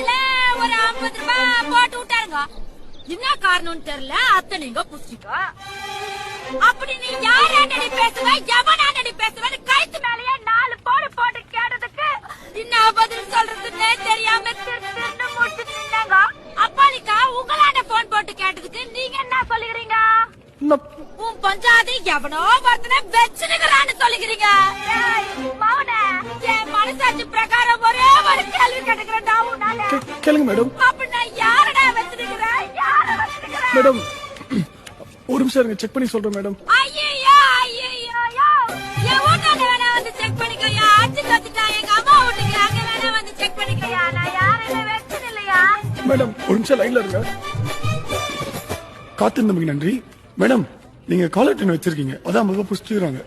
அதுல ஒரு 50 ரூபாய் போட்டு விட்டாருங்க. என்ன காரணம்னு தெரியல, அத்தனைங்க புடிச்சிக்கோ. அப்படி நீ யாராண்டடி பேசுவ, எவனாண்டடி பேசுவேன்னு கைத்து மேலேயே 4 போடு போட்டு கேட்டதுக்கு என்ன பதில் சொல்றதுன்னே தெரியாம திருன்னு முடிச்சுட்டு நின்னாங்க. அப்பாலிக்கா உங்களாண்ட போன் போட்டு கேட்டதுக்கு நீங்க என்ன சொல்லுகிறீங்க? உன் பஞ்சாதி எவனோ ஒருத்தனை வச்சுனுக்கிறான்னு சொல்லுகிறீங்க. என் மனசாட்சி பிரகாரம் ஒரே ஒரு கேள்வி கேட்டுக்கிறேன்டா உன்னால. கேளுங்க மேடம். அப்படின்னா யாரடா வச்சுனுக்கிறேன்? யார வச்சுனுக்கிறேன்? மேடம் ஒரு நிமிஷம் இருங்க, செக் பண்ணி சொல்றேன் மேடம். ஐயோ ஐயோ என் வீட்டாண்ட வேணா வந்து செக் பண்ணிக்கோயா. அச்சு கத்துட்டா எங்க அம்மா வீட்டுக்கு, அங்க வேணா வந்து செக் பண்ணிக்கோயா. நான் யாரையுமே வச்சுன்னு இல்லையா. மேடம் ஒரு நிமிஷம் லைன்ல இருங்க. காத்திருந்தமைக்கு நன்றி. மேடம் நீங்க காலர் டியூன் வச்சிருக்கீங்க, அதான் அவங்க புடிச்சுக்கிறாங்க.